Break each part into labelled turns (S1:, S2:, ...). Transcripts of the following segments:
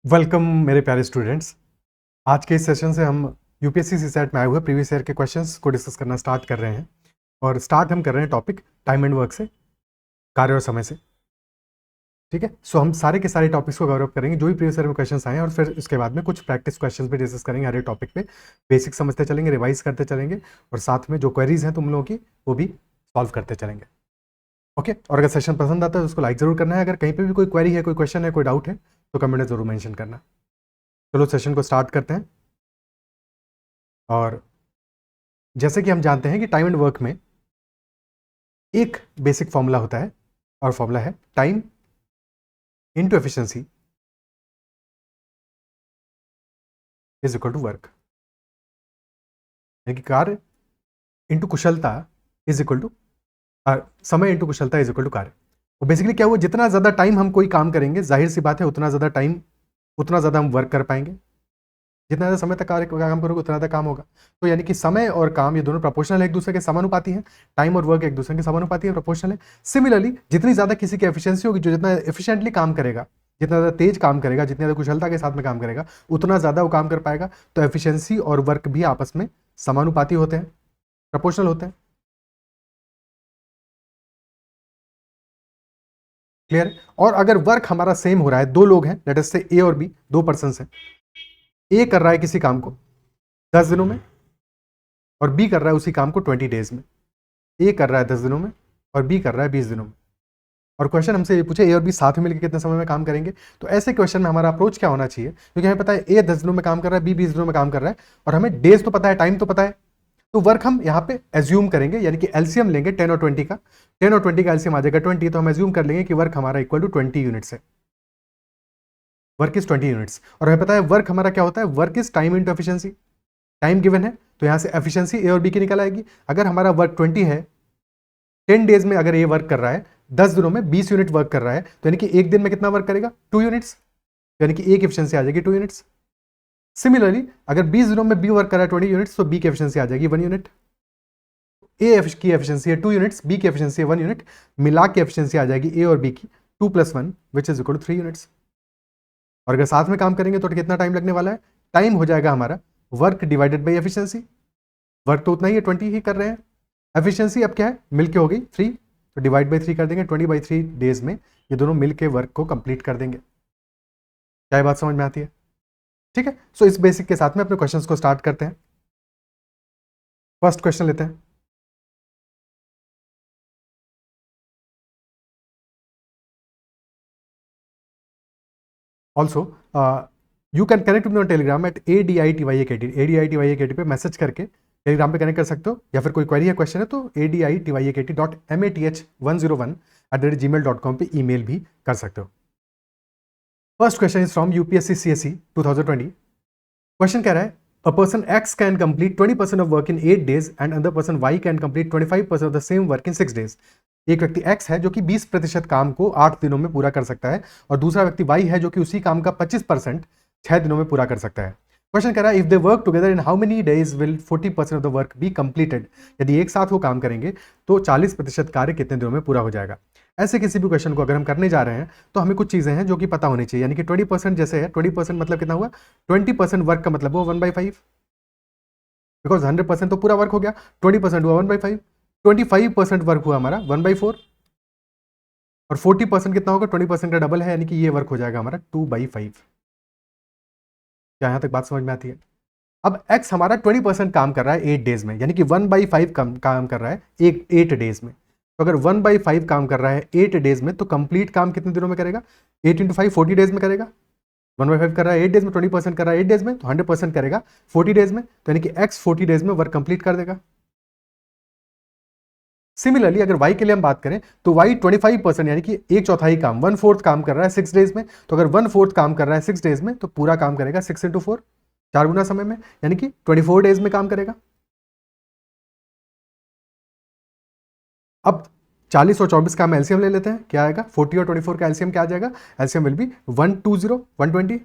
S1: Welcome मेरे प्यारे students. आज के इस सेशन से हम यूपीएससी सीसैट में आए हुए प्रीवियस ईयर के क्वेश्चंस को डिस्कस करना स्टार्ट कर रहे हैं और स्टार्ट हम कर रहे हैं टॉपिक टाइम एंड वर्क से, कार्य और समय से। ठीक है, सो हम सारे के सारे टॉपिक्स को कवर अप करेंगे जो भी प्रीवियस ईयर में क्वेश्चंस आए हैं, और फिर उसके बाद में कुछ प्रैक्टिस क्वेश्चंस भी डिस्कस करेंगे हर एक टॉपिक पे। बेसिक समझते चलेंगे, रिवाइज करते चलेंगे, और साथ में जो क्वेरीज हैं तुम लोगों की वो भी सॉल्व करते चलेंगे। ओके, और अगर सेशन पसंद आता है तो उसको लाइक ज़रूर करना है। अगर कहीं पर भी कोई क्वेरी है, कोई क्वेश्चन है, कोई डाउट है तो कमेंट में ज़रूर मैंशन करना। चलो सेशन को स्टार्ट करते हैं। और जैसे कि हम जानते हैं कि टाइम एंड वर्क में एक बेसिक फॉर्मूला होता है, और फॉर्मूला है time into efficiency is equal to work, यानी कि कार्य इनटू कुशलता इज इक्वल टू समय इनटू कुशलता इज इक्वल टू कार्य। तो बेसिकली क्या हुआ, जितना ज़्यादा टाइम हम कोई काम करेंगे, जाहिर सी बात है उतना ज़्यादा हम वर्क कर पाएंगे। जितना ज़्यादा समय तक काम करोगे उतना ज़्यादा काम होगा। तो यानी कि समय और काम ये दोनों प्रोपोर्शनल है, एक दूसरे के समानुपाती हैं। टाइम और वर्क एक दूसरे के समानुपाती है, प्रोपोर्शनल है। सिमिलरली जितनी ज़्यादा किसी की एफिशिएंसी होगी, जो जितना एफिशिएंटली काम करेगा, जितना ज़्यादा तेज काम करेगा, जितनी ज़्यादा कुशलता के साथ में काम करेगा, उतना ज़्यादा वो काम कर पाएगा। तो एफिशिएंसी और वर्क भी आपस में समानुपाती होते हैं, प्रोपोर्शनल होते हैं। क्लियर? और अगर वर्क हमारा सेम हो रहा है, दो लोग हैं, लेट अस से ए और बी, दो पर्सन हैं। ए कर रहा है किसी काम को 10 दिनों में और बी कर रहा है उसी काम को 20 डेज में। ए कर रहा है 10 दिनों में और बी कर रहा है 20 दिनों में। और क्वेश्चन हमसे ये पूछे ए और बी साथ में मिलकर कितने समय में काम करेंगे। तो ऐसे क्वेश्चन में हमारा अप्रोच क्या होना चाहिए, क्योंकि हमें पता है ए 10 दिनों में काम कर रहा है, बी 20 दिनों में काम कर रहा है, और हमें डेज तो पता है, टाइम तो पता है। तो वर्क हम यहाँ पे एज्यूम करेंगे, यानी कि एलसीएम लेंगे 10 और 20 का। 10 और 20 का एलसीएम आ जाएगा 20, तो हम एज्यूम कर लेंगे कि वर्क हमारा इक्वल टू 20 यूनिट्स है। Work is 20 units. और हमें पता है वर्क हमारा क्या होता है, work is time into efficiency. Time given है तो यहाँ से एफिशिएंसी ए और बी की निकल आएगी। अगर हमारा वर्क 20 है, 10 डेज में अगर ये वर्क कर रहा है, 10 दिनों में 20 यूनिट वर्क कर रहा है, तो यानी कि एक दिन में कितना वर्क करेगा, 2 यूनिट्स, यानी कि एक एफिशिएंसी आ जाएगी 2 यूनिट्स। सिमिलरली अगर 20 दिनों में बी वर्क कर रहा है 20 यूनिट्स, तो बी की एफिशिएंसी आ जाएगी 1 यूनिट। ए की एफिशिएंसी है 2 यूनिट्स, बी की एफिशिएंसी है 1 यूनिट, मिला के एफिशिएंसी आ जाएगी ए और बी की 2 + 1 which is equal to 3 units. और अगर साथ में काम करेंगे तो कितना टाइम लगने वाला है, टाइम हो जाएगा हमारा work divided by efficiency. Work तो उतना ही है, 20 ही कर रहे हैं। एफिशिएंसी अब क्या है, मिलके हो गई 3, तो डिवाइड बाई 3 कर देंगे। 20/3 डेज में ये दोनों मिलके वर्क को कंप्लीट कर देंगे। क्या ये बात समझ में आती है? ठीक है, सो इस बेसिक के साथ में अपने क्वेश्चंस को स्टार्ट करते हैं। फर्स्ट क्वेश्चन लेते हैं। Also you can connect with Telegram at ADITYAKT। ADITYAKT पे मैसेज करके टेलीग्राम पे कनेक्ट कर सकते हो, या फिर कोई क्वेरी या क्वेश्चन है तो ADITYAKT.math101@gmail.com पे ईमेल भी कर सकते हो। First question is from UPSC CSE 2020। Question कह रहा है a person X can complete 20% of work in 8 days and another person Y can complete 25% of the same work in 6 days. एक व्यक्ति X है जो कि 20% काम को 8 दिनों में पूरा कर सकता है, और दूसरा व्यक्ति Y है जो कि उसी काम का 25% 6 दिनों में पूरा कर सकता है। क्वेश्चन कह रहा है if they work together in how many days will 40% of the work be completed. यदि एक साथ वो काम करेंगे तो 40% कार्य कितने दिनों में पूरा हो जाएगा। ऐसे किसी भी क्वेश्चन को अगर हम करने जा रहे हैं तो हमें कुछ चीज़ें हैं जो कि पता होनी चाहिए, यानी कि 20% जैसे है, 20% मतलब कितना हुआ, 20% वर्क का मतलब वो 1/5, बिकॉज 100% तो पूरा वर्क हो गया, 20% हुआ 1/5, 25% वर्क हुआ हमारा 1/4, और 40% कितना होगा, 20% का डबल है, यानी कि ये वर्क हो जाएगा हमारा 2/5। क्या यहाँ तक बात समझ में आती है? अब x हमारा 20% काम कर रहा है 8 डेज में, यानी कि 1/5 काम कर रहा है 8 डेज में। तो अगर 1/5 काम कर रहा है 8 डेज में, तो कंप्लीट काम कितने दिनों में करेगा, 8 × 5 40 डेज में करेगा। 1/5 कर रहा है 8 डेज में, 20% कर रहा है 8 डेज में, तो 100% करेगा 40 डेज में, तो यानी कि x 40 डेज में वर्क कंप्लीट कर देगा। सिमिलरली अगर y के लिए हम बात करें तो y 25% यानी कि 1/4 काम, 1/4 काम कर रहा है 6 डेज में। तो अगर 1/4 काम कर रहा है 6 डेज में, तो पूरा काम करेगा 6 × 4, 4 गुना समय में, यानी कि 24 डेज में काम करेगा। अब 40 और 24 का हम एलसीएम ले लेते हैं, क्या आएगा, 40 और 24 का एलसीएम क्या आ जाएगा, एलसीएम विल बी 120, 120।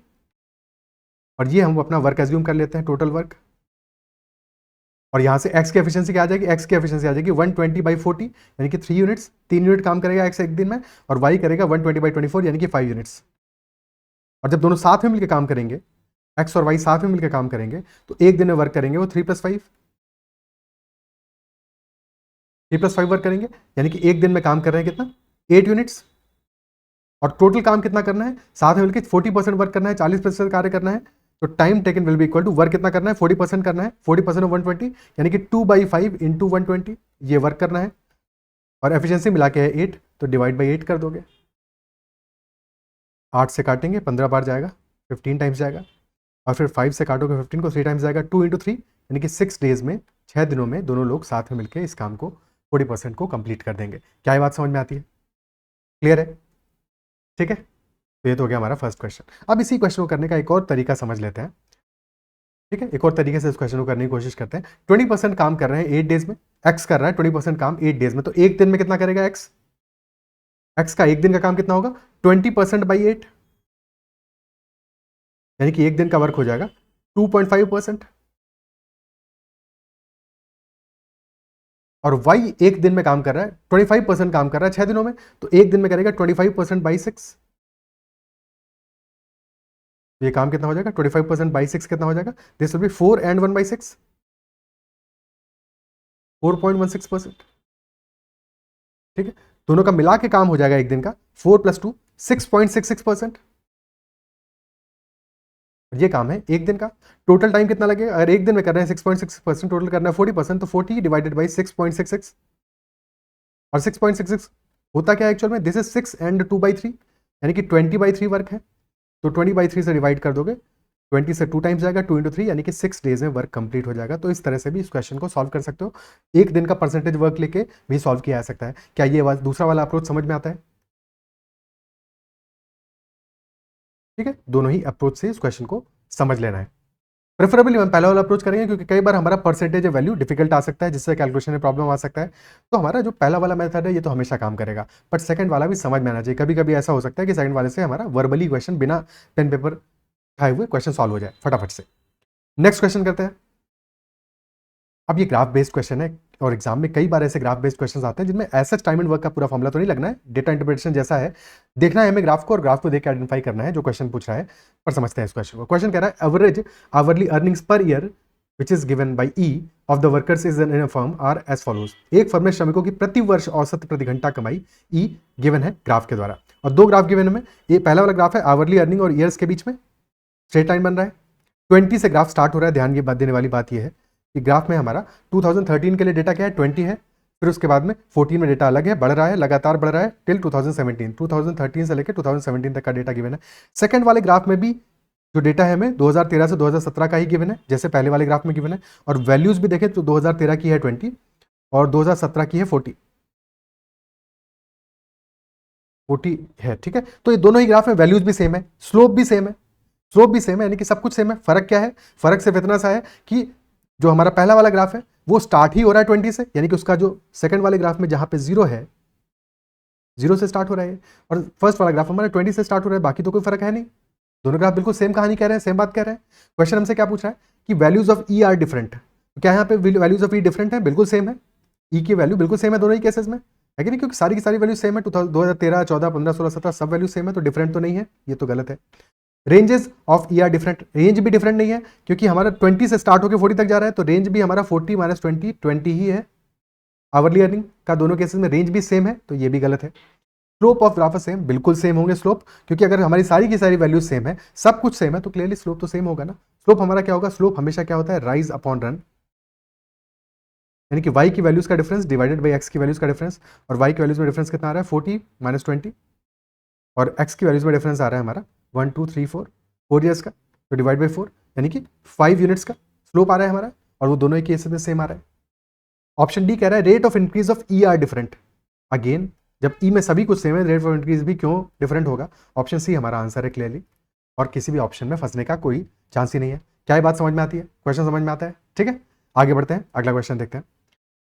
S1: और ये हम अपना वर्क एज्यूम कर लेते हैं, टोटल वर्क। और यहाँ से x की एफिशिएंसी क्या आ जाएगी, x की एफिशिएंसी आ जाएगी 120/40, यानी कि 3 यूनिट्स, 3 यूनिट काम करेगा x एक दिन में, और y करेगा 120/24 यानी कि 5 यूनिट्स। और जब दोनों साथ में मिलकर काम करेंगे, एक्स और वाई साथ में मिलकर काम करेंगे, तो एक दिन में वर्क करेंगे वो 3+5, 3+5 वर्क करेंगे, यानी कि एक दिन में काम कर रहे हैं कितना, 8 यूनिट्स। और टोटल काम कितना करना है, साथ में मिलकर 40% वर्क करना है, 40% कार्य करना है। तो time taken will be equal to work कितना करना है, 40% करना है, 40% ऑफ 120, यानी कि 2/5 इंटू 120 ये वर्क करना है। और एफिशिएंसी मिला के है 8, तो डिवाइड बाई 8 कर दोगे, 8 से काटेंगे 15 बार जाएगा, 15 टाइम्स जाएगा। और फिर 5 से काटोगे 15 को 3 टाइम्स जाएगा, 2 इंटू 3, यानी कि 6 डेज में, 6 दिनों में दोनों लोग साथ में मिलकर इस काम को 40% को कंप्लीट कर देंगे। क्या ये बात समझ में आती है, क्लियर है? ठीक है, तो ये तो हो गया हमारा फर्स्ट क्वेश्चन। अब इसी क्वेश्चन को करने का एक और तरीका समझ लेते हैं। ठीक है, एक और तरीके से इस क्वेश्चन को करने की कोशिश करते हैं। 20% काम कर रहे हैं 8 डेज में, एक्स कर रहा है 20% काम 8 डेज में, तो एक दिन में कितना करेगा एक्स, एक्स का एक दिन का काम कितना होगा, 20%/8, यानी कि एक दिन का वर्क हो जाएगा 2.5%। और वाई एक दिन में काम कर रहा है 25% काम कर रहा है 6 दिनों में, तो एक दिन में करेगा 25%/6। ये काम कितना हो जाएगा, 25%/6 कितना हो जाएगा, दिस विल बी 4 and 1/6, 4.16%। ठीक है, दोनों का मिला के काम हो जाएगा एक दिन का 4 + 2 6.66%। ये काम है एक दिन का। टोटल टाइम कितना लगेगा, अगर एक दिन में कर रहे हैं 6.6%, टोटल करना है 40%, तो 40 डिवाइडेड बाई 6.66। और 6.66 होता क्या है एक्चुअल में, दिस इज 6 and 2/3, यानी कि 20/3 वर्क है। तो 20/3 से डिवाइड कर दोगे, 20 से 2 टाइम्स जाएगा, 2 इंटू 3, यानी कि 6 डेज में वर्क कंप्लीट हो जाएगा। तो इस तरह से भी इस क्वेश्चन को सॉल्व कर सकते हो, एक दिन का परसेंटेज वर्क लेके भी सॉल्व किया जा सकता है। क्या ये दूसरा वाला अप्रोच समझ में आता है? ठीक है, दोनों ही अप्रोच से इस क्वेश्चन को समझ लेना है। प्रेफरेबली हम पहला वाला अप्रोच करेंगे, क्योंकि कई बार हमारा परसेंटेज वैल्यू डिफिकल्ट आ सकता है, जिससे कैलकुलेशन में प्रॉब्लम आ सकता है। तो हमारा जो पहला वाला मेथड है ये तो हमेशा काम करेगा, बट सेकंड वाला भी समझ में आना चाहिए। कभी कभी ऐसा हो सकता है कि सेकंड वाले से हमारा वर्बली क्वेश्चन बिना पेन पेपर उठाए हुए क्वेश्चन सॉल्व हो जाए फटाफट से। नेक्स्ट क्वेश्चन करते हैं। अब ये ग्राफ बेस्ड क्वेश्चन है, और एग्जाम में कई बार ऐसे ग्राफ बेस्ड क्वेश्चन आते हैं जिनमें ऐसा टाइम एंड वर्क का पूरा फॉर्मूला तो नहीं लगना है, डेटा इंटरप्रिटेशन जैसा है, देखना है हमें ग्राफ को, और ग्राफ को देख के आइडेंटिफाई करना है जो क्वेश्चन पूछ रहा है। पर समझते हैं इस क्वेश्चन को। क्वेश्चन कह रहा है average hourly earnings per year which is given by E of the workers is in firm R as follows. एक फर्म में श्रमिकों की प्रति वर्ष औसत प्रति घंटा कमाई ई गिवन है ग्राफ के द्वारा, और दो ग्राफ गिवन है। ये पहला वाला ग्राफ है आवरली अर्निंग और ईयर्स के बीच में स्ट्रेट लाइन बन रहा है, 20 से ग्राफ स्टार्ट हो रहा है। ध्यान ये बात देने वाली बात यह है कि ग्राफ में हमारा 2013 के लिए डेटा क्या है, 20 है, फिर उसके बाद में 14 में डेटा अलग है, बढ़ रहा है, लगातार बढ़ रहा है टिल 2017, 2013 से लेकर 2017 तक का डेटा गिवन है। सेकंड वाले ग्राफ में भी जो डेटा है हमें 2013 से 2017 का ही गिवन है, जैसे पहले वाले ग्राफ में गिवन है। और वैल्यूज भी देखें तो 2013 की है 20 और 2017 की है 40 है। ठीक है, तो ये दोनों ही ग्राफ में वैल्यूज भी सेम है, स्लोप भी सेम है, स्लोप भी सेम है, यानी कि सब कुछ सेम है। फर्क क्या है, फर्क सिर्फ इतना सा है कि जो हमारा पहला वाला ग्राफ है वो स्टार्ट ही हो रहा है 20 से, यानी कि उसका जो सेकंड वाले ग्राफ में जहां पे 0 है, 0 से स्टार्ट हो रहा है, और फर्स्ट वाला ग्राफ हमारा 20 से स्टार्ट हो रहा है। बाकी तो कोई फर्क है नहीं, दोनों ग्राफ बिल्कुल सेम कहानी कह रहे हैं, सेम बात कह रहे हैं। क्वेश्चन हमसे क्या पूछ रहा है कि values of E R different, क्या यहाँ पे वैल्यूज ऑफ ई डिफरेंट है, बिल्कुल सेम है, ई की वैल्यू बिल्कुल सेम है दोनों ही केसेस में, है कि नहीं, क्योंकि सारी की सारी वैल्यू सेम है, 2013, 14, 15, 16, 17 सब वैल्यू सेम है, तो डिफरेंट तो नहीं है, ये तो गलत है। Ranges of E R different, range भी डिफरेंट नहीं है, क्योंकि हमारा 20 से स्टार्ट होकर 40 तक जा रहा है, तो रेंज भी हमारा 40 - 20 20 ही है। आवरली अर्निंग का दोनों केसेस में रेंज भी सेम है, तो ये भी गलत है। स्लोप ऑफ ग्राफ सेम, बिल्कुल सेम होंगे स्लोप, क्योंकि अगर हमारी सारी की सारी वैल्यू सेम है, सब कुछ सेम है, तो क्लियरली स्लोप तो सेम होगा ना। स्लोप हमारा क्या होगा, स्लोप हमेशा क्या होता है, राइज अपॉन रन, यानी कि y की वैल्यूज का डिफरेंस डिवाइडेड बाई x की वैल्यूज का डिफरेंस। और y की वैल्यूज में डिफरेंस कितना आ रहा है, 40 - 20, और x की वैल्यूज में डिफरेंस आ रहा है हमारा 1 2 3 4 ईयर्स का, तो डिवाइड बाई 4, यानी कि 5 यूनिट्स का स्लोप आ रहा है हमारा, और वो दोनों ही केसेस में सेम आ रहा है। ऑप्शन डी कह रहा है rate of increase of E R different. Again जब ई में सभी कुछ सेम है, रेट ऑफ इंक्रीज भी क्यों डिफरेंट होगा। ऑप्शन सी हमारा आंसर है क्लियरली, और किसी भी ऑप्शन में फंसने का कोई चांस ही नहीं है। क्या ये बात समझ में आती है, क्वेश्चन समझ में आता है? ठीक है, आगे बढ़ते हैं, अगला क्वेश्चन देखते हैं।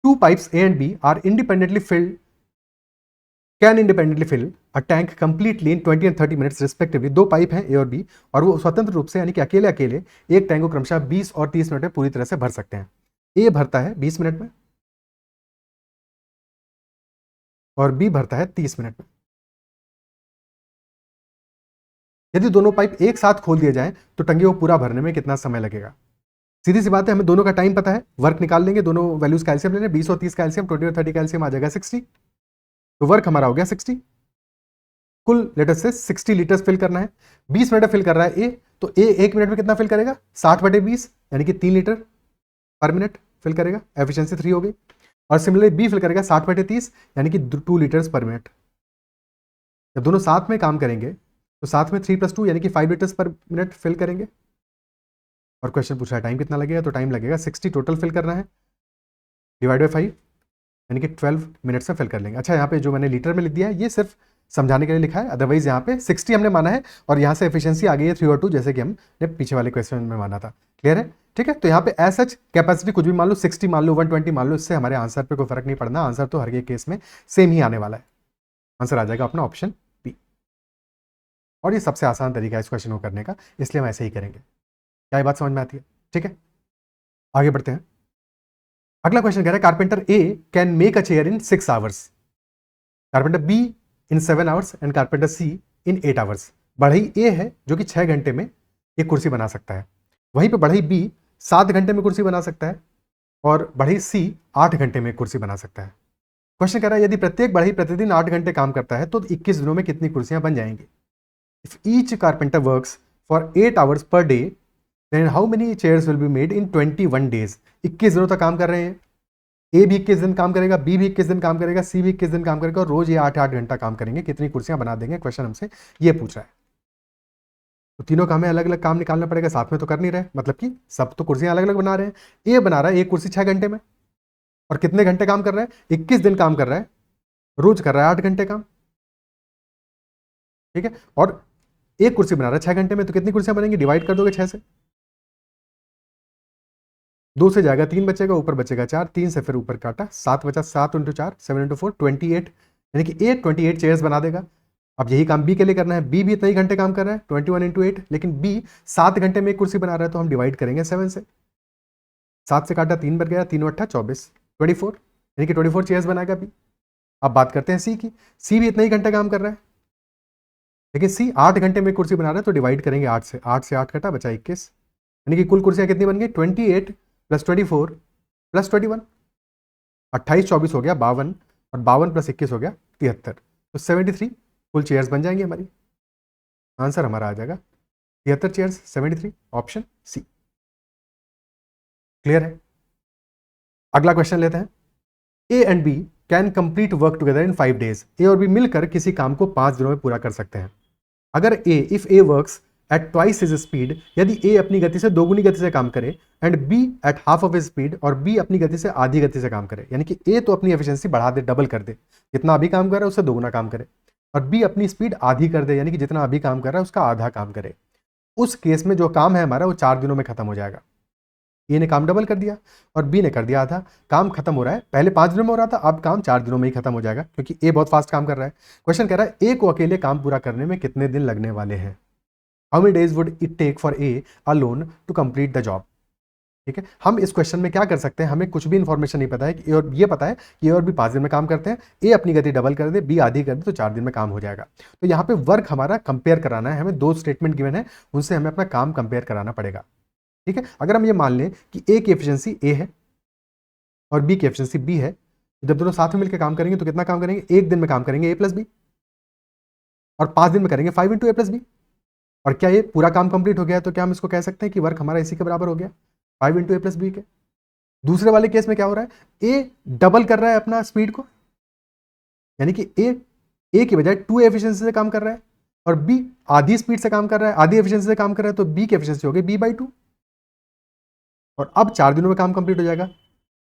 S1: Two pipes A and B are independently filled can independently fill a tank completely in 20 and 30 minutes respectively. दो पाइप हैं ए और बी, और वो स्वतंत्र रूप से यानी कि अकेले अकेले एक टैंक को क्रमशः 20 और 30 मिनट में पूरी तरह से भर सकते हैं। ए भरता है 20 मिनट में और बी भरता है 30 मिनट में। यदि दोनों पाइप एक साथ खोल दिए जाए तो टंकी को पूरा भरने में कितना समय लगेगा? सीधी सी बात है, हमें दोनों का टाइम पता है, वर्क निकाल लेंगे, दोनों वैल्यूज कैल्शियम ले लें, 20 और 30 कैल्शियम, 20 और 30 कैल्शियम आ जाएगा 60। तो वर्क हमारा हो गया 60। कुल लेटर से 60 लीटर फिल करना है, 20 मिनट में फिल कर रहा है ए, तो ए 1 मिनट में कितना फिल करेगा? 60/20 यानी कि 3 लीटर पर मिनट फिल करेगा, एफिशिएंसी 3 हो गई। और सिमिलरली बी फिल करेगा 60/30 यानी कि 2 लीटर्स पर मिनट। जब दोनों साथ में काम करेंगे तो साथ में 3 + 2 यानी कि 5 लीटर्स पर मिनट फिल करेंगे। और क्वेश्चन पूछा है टाइम कितना लगेगा, तो टाइम लगेगा 60 टोटल फिल करना है, डिवाइड बाई 5 यानी कि 12 मिनट्स में फिल कर लेंगे। अच्छा, यहाँ पे जो मैंने लीटर में लिख दिया है ये सिर्फ समझाने के लिए लिखा है, अदरवाइज यहाँ पे 60 हमने माना है और यहाँ से एफिशिएंसी आ गई है 3 और 2, जैसे कि हमने पीछे वाले क्वेश्चन में माना था। क्लियर है? ठीक है, तो यहाँ पे एज सच कैपेसिटी कुछ भी मान लो, 60 मान लो, 120 मान लो, इससे हमारे आंसर पे कोई फर्क नहीं पड़ना, आंसर तो हर एक केस में सेम ही आने वाला है। आंसर आ जाएगा अपना ऑप्शन बी। और ये सबसे आसान तरीका है इस क्वेश्चन को करने का, इसलिए हम ऐसे ही करेंगे। क्या ये बात समझ में आती है? ठीक है, आगे बढ़ते हैं। अगला क्वेश्चन कह रहा है carpenter A can make a chair in 6 hours, carpenter B in 7 hours and carpenter C in 8 hours. बढ़ई ए है जो कि 6 घंटे में एक कुर्सी बना सकता है, वहीं पे बढ़ई बी 7 घंटे में कुर्सी बना सकता है और बढ़ई सी 8 घंटे में कुर्सी बना सकता है। क्वेश्चन कह रहा है यदि प्रत्येक बढ़ई प्रतिदिन 8 घंटे काम करता है तो 21 दिनों में कितनी कुर्सियां बन जाएंगी? If each carpenter works for 8 hours per day then how many chairs will be made in 21 days. 21 दिनों तक काम कर रहे हैं, ए भी 21 दिन काम करेगा, बी भी 21 दिन काम करेगा, सी भी 21 दिन काम करेगा और रोज ये 8-8 घंटा काम करेंगे, कितनी कुर्सियां बना देंगे? क्वेश्चन हमसे ये पूछ रहा है। तो तीनों का हमें अलग अलग काम निकालना पड़ेगा, साथ में तो कर नहीं रहे, मतलब कि सब तो कुर्सियां अलग अलग बना रहे हैं। ए बना रहा है एक कुर्सी 6 घंटे में और कितने घंटे काम कर रहा है? 21 दिन काम कर रहा है, रोज कर रहा है 8 घंटे काम। ठीक है, और एक कुर्सी बना रहा है 6 घंटे में, तो कितनी कुर्सियां बनेंगी? डिवाइड कर दोगे 6 से, 2 से जाएगा 3 बचेगा, ऊपर बचेगा 4, 3 से फिर ऊपर काटा 7 बचा, 7 × 4 7 × 4 28 यानी कि ए 28 चेयर्स बना देगा। अब यही काम बी के लिए करना है, बी भी इतना ही घंटे काम कर रहा है 21 × 8, लेकिन बी 7 घंटे में एक कुर्सी बना रहा है, तो हम डिवाइड करेंगे 7 से, 7 से काटा 3 बच गया, 3 × 8 24 24 यानी कि 24 चेयर्स बनाएगा बी। अब बात करते हैं सी की, सी भी इतना ही घंटे काम कर रहा है लेकिन सी 8 घंटे में कुर्सी बना रहा है, तो डिवाइड करेंगे 8 से, 8 से 8 कटा बचा 21 यानी कि कुल कुर्सियां कितनी बन गई? 28 + 24 + 21, 28 24 हो गया 52 और 52 + 21 हो गया 73, तो 73 फुल चेयर्स बन जाएंगी हमारी। आंसर हमारा आ जाएगा 73 चेयर्स, 73, ऑप्शन सी। क्लियर है? अगला क्वेश्चन लेते हैं। A and B can complete work together in 5 days. A और बी मिलकर किसी काम को 5 दिनों में पूरा कर सकते हैं। अगर if A works at twice his speed, यदि ए अपनी गति से दोगुनी गति से काम करे, and B at half of his speed, और बी अपनी गति से आधी गति से काम करे, यानी कि ए तो अपनी एफिशिएंसी बढ़ा दे, डबल कर दे, जितना अभी काम कर रहा है उससे दोगुना काम करे, और बी अपनी स्पीड आधी कर दे, यानी कि जितना अभी काम कर रहा है उसका आधा काम करे। उस केस में जो काम है हमारा वो 4 दिनों में खत्म हो जाएगा। ए ने काम डबल कर दिया और बी ने कर दिया आधा, काम खत्म हो रहा है, पहले 5 दिनों में हो रहा था, अब काम 4 दिनों में ही खत्म हो जाएगा, क्योंकि ए बहुत फास्ट काम कर रहा है। क्वेश्चन कह रहा है ए को अकेले काम पूरा करने में कितने दिन लगने वाले हैं? How many days would it take for A alone to complete the job? ठीक है, हम इस क्वेश्चन में क्या कर सकते हैं, हमें कुछ भी इंफॉर्मेशन नहीं पता है कि, और ये पता है कि ए और बी 5 दिन में काम करते हैं, ए अपनी गति डबल कर दे, बी आधी कर दे, तो 4 दिन में काम हो जाएगा। तो यहाँ पे वर्क हमारा कंपेयर कराना है, हमें 2 स्टेटमेंट गिवन है, उनसे हमें अपना काम कंपेयर कराना पड़ेगा। ठीक है, अगर हम ये मान लें कि ए की एफिशिएंसी ए है और बी की एफिशिएंसी बी है, जब दोनों साथ में मिलकर काम करेंगे तो कितना काम करेंगे? 1 दिन में काम करेंगे ए प्लस बी, और 5 दिन में करेंगे 5 × ए प्लस बी। और क्या ये पूरा काम कंप्लीट हो गया? तो क्या हम इसको कह सकते हैं कि वर्क हमारा इसी के बराबर हो गया, 5 × ए प्लस बी के। दूसरे वाले केस में क्या हो रहा है? ए डबल कर रहा है अपना स्पीड को, यानी कि ए की बजाय 2 एफिशिएंसी से काम कर रहा है, और बी आधी स्पीड से काम कर रहा है, आधी एफिशिएंसी से काम कर रहा है, तो बी की एफिशिएंसी हो गई b/2। और अब 4 दिनों में काम कंप्लीट हो जाएगा।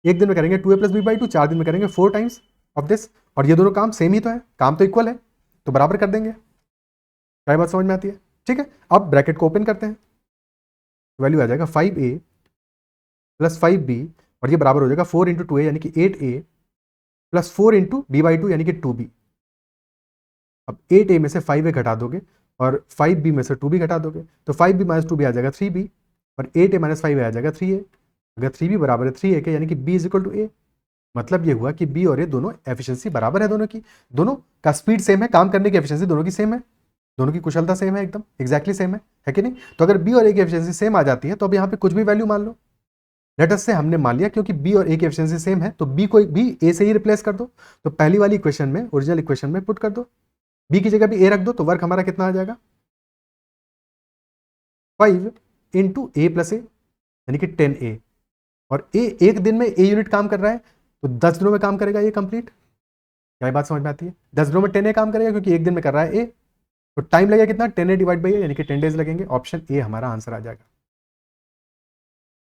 S1: 1 दिन में करेंगे 2a + b/2, 4 दिन में करेंगे 4 टाइम्स ऑफ दिस, और ये दोनों काम सेम ही तो है, काम तो इक्वल है, तो बराबर कर देंगे। क्या बात समझ में आती है? ठीक है, अब ब्रैकेट को ओपन करते हैं, वैल्यू आ जाएगा 5a + 5b, और ये बराबर हो जाएगा 4 × 2a यानी कि 8a + 4 × b/2 यानी कि 2b। अब 8a में से 5a घटा दोगे और 5b में से 2b घटा दोगे, तो 5b - 2b आ जाएगा 3b, और 8a - 5a आ जाएगा 3a। अगर 3b बराबर है 3a के, यानी कि b = a। मतलब ये हुआ कि b और a दोनों एफिशिएंसी बराबर है, दोनों की, दोनों का स्पीड सेम है, काम करने की एफिशिएंसी दोनों की सेम है, दोनों की कुशलता सेम है, एकदम एग्जैक्टली सेम है कि नहीं? तो अगर बी और ए की एफिशिएंसी सेम आ जाती है तो अब यहाँ पे कुछ भी वैल्यू मान लो। लेट अस से हमने मान लिया क्योंकि बी और ए की एफिशिएंसी सेम है तो बी को भी ए से ही रिप्लेस कर दो। तो पहली वाली इक्वेशन में, ओरिजिनल इक्वेशन में पुट कर दो, बी की जगह भी ए रख दो, तो वर्क हमारा कितना आ जाएगा? 5 इंटू ए प्लस ए, यानी कि 10A। और ए एक दिन में ए यूनिट काम कर रहा है तो 10 दिनों में काम करेगा ये कंप्लीट। क्या ये बात समझ में आती है? 10 दिनों में 10A काम करेगा क्योंकि एक दिन में कर रहा है ए, तो टाइम लगेगा कितना? 10A डिवाइड बाई ए, यानी कि 10 डेज लगेंगे। ऑप्शन ए हमारा आंसर आ जाएगा।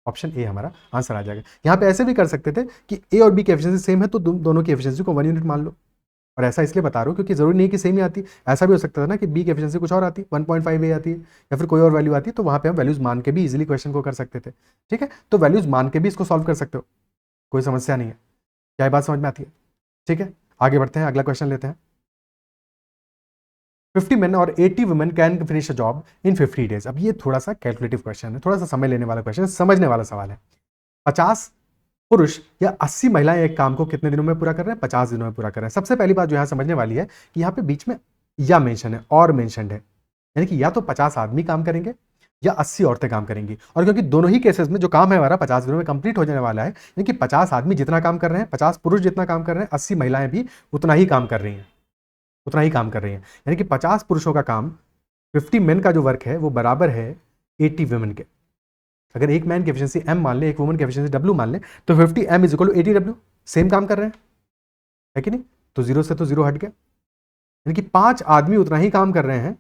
S1: ऑप्शन ए हमारा आंसर आ जाएगा। यहाँ पे ऐसे भी कर सकते थे कि ए और बी की एफिशिएंसी सेम है तो दोनों की एफिशिएंसी को 1 यूनिट मान लो। और ऐसा इसलिए बता रहा हूँ क्योंकि जरूरी नहीं कि सेम ही आती, ऐसा भी हो सकता था ना कि बी की एफिशिएंसी कुछ और आती, 1.5A आती है या फिर कोई और वैल्यू आती है, तो वहाँ पे हम वैल्यूज मान के भी इजीली क्वेश्चन को कर सकते थे। ठीक है, तो वैल्यूज मान के भी इसको सॉल्व कर सकते हो, कोई समस्या नहीं है। क्या ये बात समझ में आती है? ठीक है, आगे बढ़ते हैं, अगला क्वेश्चन लेते हैं। 50 men और 80 women can finish a job in 50 days. अब ये थोड़ा सा कैलकुलेटिव क्वेश्चन है, थोड़ा सा समय लेने वाला क्वेश्चन है, समझने वाला सवाल है। 50 पुरुष या 80 महिलाएं एक काम को कितने दिनों में पूरा कर रहे हैं? 50 दिनों में पूरा कर रहे हैं। सबसे पहली बात जो यहाँ समझने वाली है कि यहाँ पे बीच में या मेंशन है, और मेंशनड है, यानी कि या तो 50 आदमी काम करेंगे या 80 औरतें काम करेंगी। और क्योंकि दोनों ही केसेस में जो काम है हमारा 50 दिनों में कंप्लीट हो जाने वाला है, यानी कि 50 आदमी जितना काम कर रहे हैं, 50 पुरुष जितना काम कर रहे हैं, 80 महिलाएं भी उतना ही काम कर रही हैं, उतना ही काम कर रही हैं। यानी कि 50 पुरुषों का काम 50 मेन का जो वर्क है वो बराबर है 80 वुमेन के। अगर एक मैन की एफिशिएंसी m मान ले, एक वुमन की एफिशिएंसी w मान ले, तो 50m is equal to 80w। Same काम कर रहे हैं, है कि नहीं? तो 0 से तो 0 हट गया, यानी कि 5 आदमी उतना ही काम कर रहे हैं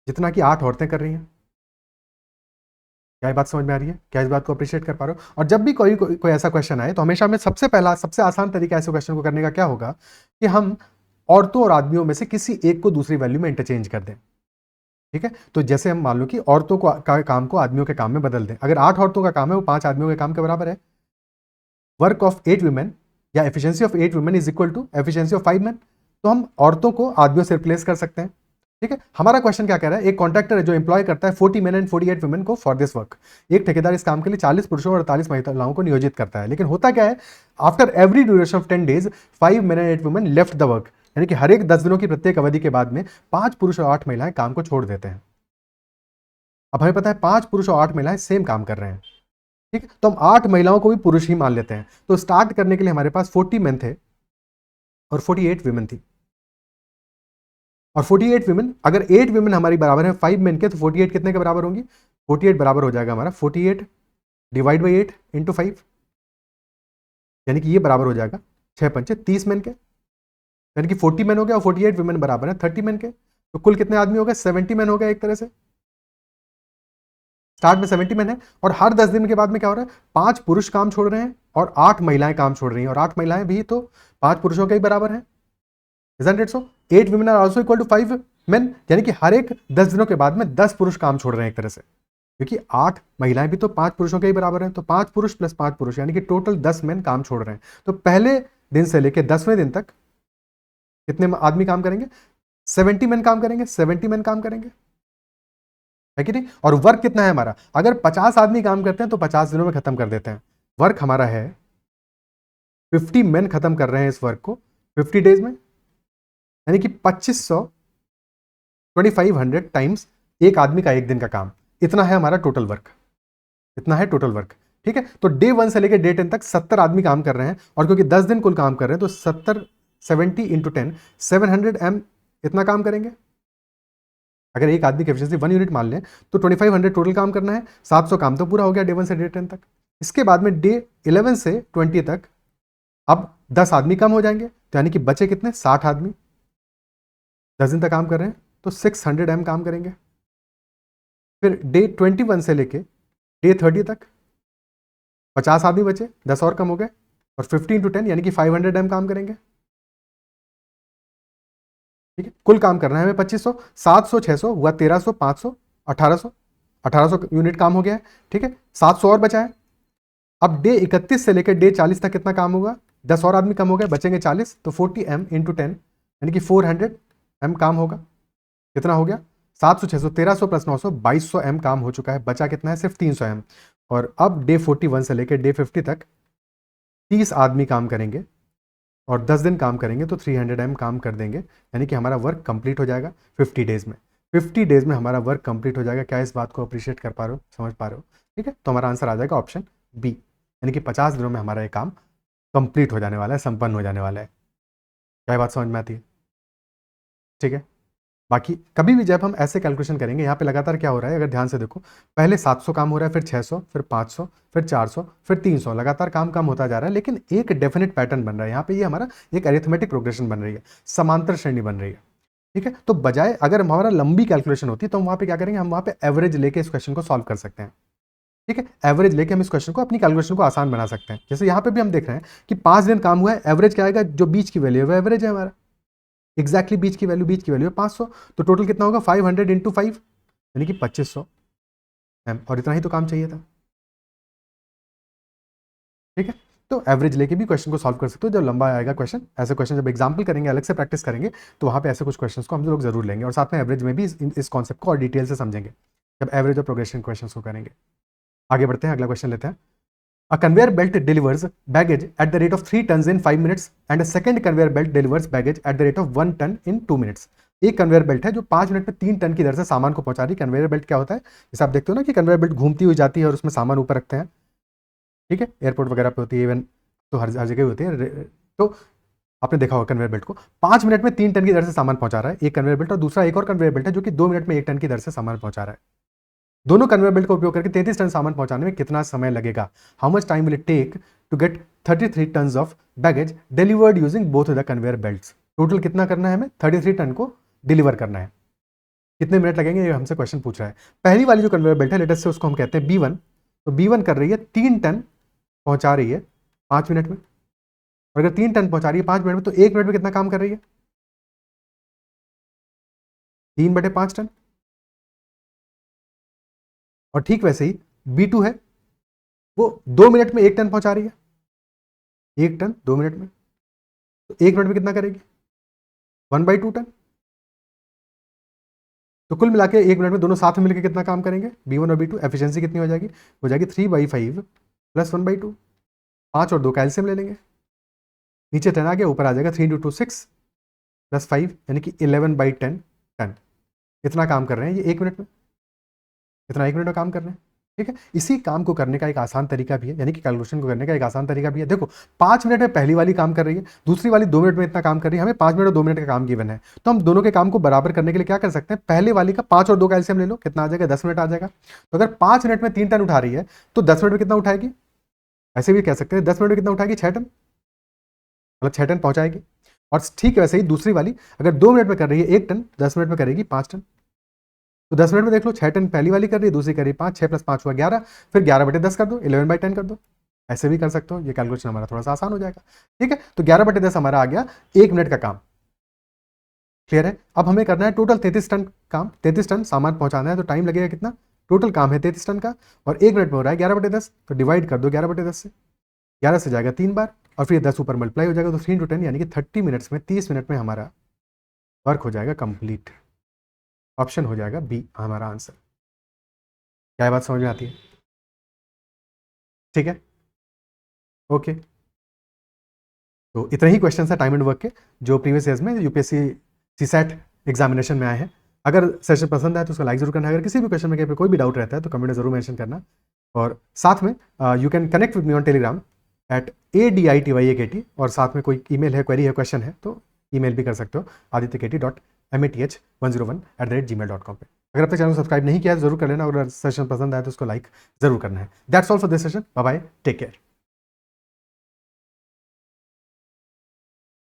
S1: जितना कि 8 औरतें कर रही हैं। क्या ये बात समझ में आ रही है? क्या इस बात को अप्रिशिएट कर पा रहे हो? और जब भी कोई ऐसा क्वेश्चन आए तो हमेशा हमें सबसे पहला, सबसे आसान तरीका ऐसे क्वेश्चन को करने का क्या होगा कि हम औरतों और आदमियों में से किसी एक को दूसरी वैल्यू में इंटरचेंज कर दें। ठीक है, तो जैसे हम मान लो कि औरतों का काम को आदमियों के काम में बदल दें। अगर 8 औरतों का काम है वो 5 आदमियों के काम के बराबर है। वर्क ऑफ 8 वुमेन या efficiency of 8 women is equal to efficiency of 5 men. तो हम औरतों को आदमियों से रिप्लेस कर सकते हैं। ठीक है, हमारा क्वेश्चन क्या कह रहा है? एक कॉन्ट्रैक्टर है जो एम्प्लॉय करता है 40 मेन एंड 48 वुमेन को फॉर दिस वर्क। एक ठेकेदार इस काम के लिए 40 पुरुषों और 48 महिलाओं को नियोजित करता है। लेकिन होता क्या है, after every duration of 10 days 5 main and 8 women left the work, यानी कि हर एक 10 दिनों की प्रत्येक अवधि के बाद में 5 पुरुष और 8 महिलाएं काम को छोड़ देते हैं। अब हमें पता है 5 पुरुष और 8 महिलाएं सेम काम कर रहे हैं। ठीक है, तो हम 8 महिलाओं को भी पुरुष ही मान लेते हैं। तो स्टार्ट करने के लिए हमारे पास 40 मेन थे और 48 वुमेन थी। और 48 वुमेन, अगर 8 वुमेन हमारी बराबर है 5 मेन के, तो 48 कितने के बराबर होंगी? 48 बराबर हो जाएगा हमारा 48 डिवाइड बाई 8 इंटू 5, यानी कि ये बराबर हो जाएगा 6 पंचे 30 मेन के, यानी कि 40 मेन हो गया और 48 वुमेन बराबर है 30 मेन के। तो कुल कितने आदमी हो गए? 70 मेन हो गया एक तरह से। स्टार्ट में 70 मेन है और हर 10 दिन के बाद में क्या हो रहा है? 5 पुरुष काम छोड़ रहे हैं और 8 महिलाएं काम छोड़ रही हैं, और 8 महिलाएं भी तो 5 पुरुषों के ही बराबर हैं। Isn't it so? 8 women are also equal to 5 men, यानी कि हर एक 10 दिनों के बाद में 10 पुरुष काम छोड़ रहे हैं एक तरह से, क्योंकि 8 महिलाएं भी तो 5 पुरुषों के ही बराबर हैं। तो 5 पुरुष प्लस 5 पुरुष, यानी कि टोटल 10 मेन काम छोड़ रहे हैं। तो पहले दिन से लेकर 10वें दिन तक कितने आदमी काम करेंगे? 70 मेन काम करेंगे, 70 मेन काम करेंगे, है कि नहीं? और वर्क कितना है हमारा? अगर 50 आदमी काम करते हैं तो 50 दिनों में खत्म कर देते हैं। वर्क हमारा है 50 मेन खत्म कर रहे हैं इस वर्क को 50 डेज में, यानी कि 2500 टाइम्स एक आदमी का एक दिन का काम, इतना है हमारा टोटल वर्क, इतना है टोटल वर्क। ठीक है, तो डे 1 से लेकर डे 10 तक 70 आदमी काम कर रहे हैं, और क्योंकि 10 दिन कुल काम कर रहे हैं तो 70 इंटू 10 700 m इतना काम करेंगे। अगर एक आदमी की एफिशिएंसी 1 यूनिट मान लें तो 2500 टोटल काम करना है, 700 काम तो पूरा हो गया डे 1 से डे 10 तक। इसके बाद में डे 11 से 20 तक अब 10 आदमी कम हो जाएंगे, तो यानी कि बचे कितने? 60 आदमी 10 दिन तक काम कर रहे हैं, तो 600 m काम करेंगे। फिर डे 21 से लेके डे 30 तक 50 आदमी बचे, 10 और कम हो गए, और 50 इंटू 10 यानी कि 500 m काम करेंगे। ठीक है, कुल काम करना है हमें 2500, 700 600 हुआ 1300 500 1800 यूनिट काम हो गया है। ठीक है, 700 और बचा है। अब डे 31 से लेकर डे 40 तक कितना काम होगा? 10 और आदमी कम हो गए, बचेंगे 40, तो 40 m इंटू 10 यानी कि 400 m काम होगा। कितना हो गया? 700 600 1300 प्लस 900 2200 m काम हो चुका है। बचा कितना है? सिर्फ 300 m। और अब डे 41 से लेकर डे 50 तक 30 आदमी काम करेंगे, और 10 दिन काम करेंगे तो 300 m काम कर देंगे, यानी कि हमारा वर्क कंप्लीट हो जाएगा 50 डेज में। 50 डेज में हमारा वर्क कंप्लीट हो जाएगा। क्या इस बात को अप्रिशिएट कर पा रहे हो, समझ पा रहे हो? ठीक है, तो हमारा आंसर आ जाएगा ऑप्शन बी, यानी कि 50 दिनों में हमारा ये काम कंप्लीट हो जाने वाला है, संपन्न हो जाने वाला है। क्या बात समझ में आती है? ठीक है, बाकी कभी भी जब हम ऐसे कैलकुलेशन करेंगे, यहाँ पे लगातार क्या हो रहा है, अगर ध्यान से देखो, पहले 700 काम हो रहा है, फिर 600, फिर 500, फिर 400, फिर 300, लगातार काम कम होता जा रहा है, लेकिन एक डेफिनेट पैटर्न बन रहा है यहाँ पे। ये हमारा एक अरिथमेटिक प्रोग्रेशन बन रही है, समांतर श्रेणी बन रही है। ठीक है, तो बजाय अगर हमारा लंबी कैलकुलेशन होती तो हम वहाँ पे क्या करेंगे, हम वहाँ पे एवरेज लेके इस क्वेश्चन को सॉल्व कर सकते हैं। ठीक है, एवरेज लेके हम इस क्वेश्चन को, अपनी कैलकुलेशन को आसान बना सकते हैं। जैसे यहाँ पे भी हम देख रहे हैं कि 5 दिन काम हुआ है, एवरेज क्या आएगा, जो बीच की वैल्यू है वो एवरेज है हमारा, एग्जैक्टली बीच की वैल्यू है 500, तो टोटल कितना होगा 500 इंटू 5, यानी कि 2500 एम, और इतना ही तो काम चाहिए था। ठीक है, तो एवरेज लेके भी क्वेश्चन को सॉल्व कर सकते हो जब लंबा आएगा क्वेश्चन। ऐसे क्वेश्चन जब एग्जाम्पल करेंगे, अलग से प्रैक्टिस करेंगे, तो वहाँ पे ऐसे कुछ क्वेश्चंस को हम लोग जरूर लेंगे, और साथ में एवरेज में भी इस कॉन्सेप्ट को और डिटेल से समझेंगे जब एवरेज और प्रोग्रेशन क्वेश्चन को करेंगे। आगे बढ़ते हैं, अगला क्वेश्चन लेते हैं। A conveyor belt delivers baggage at the rate of 3 tons in 5 minutes and a second conveyor belt delivers baggage at the rate of 1 ton in 2 minutes. एक कन्वेयर बेल्ट है जो 5 मिनट में 3 टन की दर से सामान को पहुंचा रही है। कन्वेयर बेल्ट क्या होता है, जैसे आप देखते हो ना कि कन्वेयर बेल्ट घूमती हुई जाती है और उसमें सामान ऊपर रखते हैं। ठीक है, एयरपोर्ट वगैरह पे होती है, इवन तो हर जगह होती है। तो आपने देखा होगा कन्वेयर बेल्ट को 5 मिनट में 3 टन की दर से सामान पहुंचा रहा है एक कन्वेयर बेल्ट, और दूसरा एक और कन्वेयर बेल्ट है जो कि 2 मिनट में 1 टन की दर से सामान पहुंचा रहा है। दोनों कन्वेयर बेल्ट का उपयोग करके 33 टन सामान पहुंचाने में कितना समय लगेगा? How much time will it take to get 33 tons of baggage delivered using both the conveyor belts? Total कितना करना है हमें? 33 टन को डिलीवर करना है, कितने मिनट लगेंगे, ये हमसे क्वेश्चन पूछ रहा है। पहली वाली जो कन्वेयर बेल्ट है, लेटेस्ट से उसको हम कहते हैं B1, तो B1 कर रही है 3 टन पहुंचा रही है 5 मिनट में, और अगर 3 टन पहुंचा रही है 5 मिनट में, तो 1 मिनट में कितना काम कर रही है? 3/5 टन। और ठीक वैसे ही B2 है, वो 2 मिनट में 1 टन पहुंचा रही है, 1 टन 2 मिनट में, तो 1 मिनट में कितना करेगी? 1/2 टन। तो कुल मिला के 1 मिनट में दोनों साथ में मिलकर कितना काम करेंगे, B1 और B2? एफिशिएंसी कितनी हो जाएगी? हो जाएगी 3/5 प्लस 1/2, 5 और 2 का एलसीएम ले लेंगे, नीचे 10 आ गया, ऊपर आ जाएगा 3 × 2 6 प्लस 5, यानी कि 11/10 टन। इतना काम कर रहे हैं ये 1 मिनट में, इतना 1 मिनट में काम कर रहे हैं। ठीक है, इसी काम को करने का एक आसान तरीका भी है, यानी कि कैलकुलेशन को करने का एक आसान तरीका भी है। देखो 5 मिनट में पहली वाली काम कर रही है, दूसरी वाली 2 मिनट में इतना काम कर रही है, हमें 5 मिनट और 2 मिनट का काम गिवन है, तो हम दोनों के काम को बराबर करने के लिए क्या कर सकते हैं, पहले वाली का 5 और 2 का एलसीएम ले लो, कितना आ जाएगा? 10 मिनट आ जाएगा। तो अगर 5 मिनट में 3 टन उठा रही है तो 10 मिनट में कितना उठाएगी? ऐसे भी कह सकते हैं 10 मिनट में कितना उठाएगी? 6 टन, मतलब 6 टन पहुंचाएगी। और ठीक वैसे ही दूसरी वाली अगर 2 मिनट में कर रही है 1 टन, 10 मिनट में करेगी 5 टन। तो 10 मिनट में देख लो 6 टन पहली वाली कर रही है, दूसरी कर रही है 5, 6 + 5 हुआ 11, फिर 11/10 कर दो, 11/10 कर दो, ऐसे भी कर सकते हो। ये कैलकुलेशन हमारा थोड़ा सा आसान हो जाएगा। ठीक है, तो 11/10 हमारा आ गया 1 मिनट का काम। क्लियर है? अब हमें करना है टोटल 33 टन काम, 33 टन सामान पहुंचाना है, तो टाइम लगेगा कितना? टोटल काम है 33 टन का, और 1 मिनट में हो रहा है 11/10, तो डिवाइड कर दो 11/10 से, 11 से जाएगा 3 बार, और फिर 10 ऊपर मल्टीप्लाई हो जाएगा, तो 3 × 10 यानी कि 30 मिनट्स में, 30 मिनट में हमारा वर्क हो जाएगा कंप्लीट। ऑप्शन हो जाएगा बी हमारा आंसर। क्या बात समझ में आती है? ठीक है, ओके। तो इतने ही क्वेश्चन है टाइम एंड वर्क के जो प्रीवियस ईयर्स में यूपीएससी सीसैट एग्जामिनेशन में आए हैं। अगर सेशन पसंद आए तो उसको लाइक जरूर करना है। अगर किसी भी क्वेश्चन में कोई भी डाउट रहता है तो कमेंट में जरूर मेंशन करना, और साथ में you can connect with me on Telegram @ADITYAKT, और साथ में कोई ईमेल है, क्वेरी है, क्वेश्चन है तो ईमेल भी कर सकते हो aditykt.math101@gmail.com पे। अगर अब तक चैनल को सब्सक्राइब नहीं किया है तो जरूर कर लेना, और अगर सेशन पसंद आए तो उसको लाइक जरूर करना है। That's all for this session, bye bye, take care.